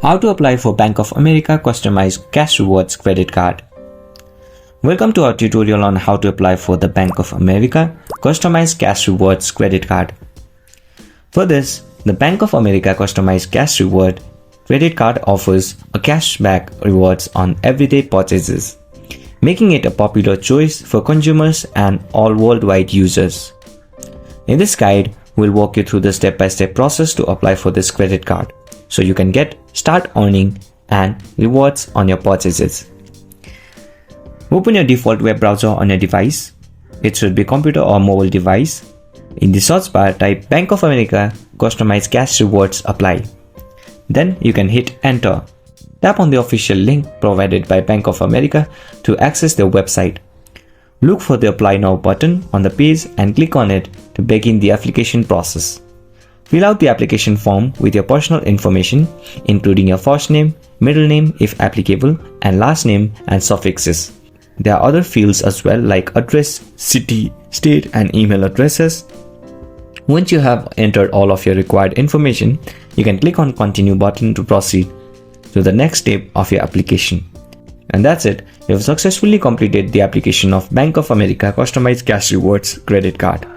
How to apply for Bank of America customized cash rewards credit card. Welcome to our tutorial on how to apply for the Bank of America customized cash rewards credit card. For this, the Bank of America customized cash reward credit card offers a cashback rewards on everyday purchases, making it a popular choice for consumers and all worldwide users. In this guide, we'll walk you through the step-by-step process to apply for this credit card, so you can start earning and rewards on your purchases. Open your default web browser on your device. It should be computer or mobile device. In the search bar, type Bank of America Customized Cash Rewards Apply. Then you can hit enter. Tap on the official link provided by Bank of America to access their website. Look for the Apply Now button on the page and click on it to begin the application process. Fill out the application form with your personal information, including your first name, middle name if applicable, and last name and suffixes. There are other fields as well like address, city, state, and email addresses. Once you have entered all of your required information, you can click on Continue button to proceed to the next step of your application. And that's it. You have successfully completed the application of Bank of America Customized Cash Rewards Credit Card.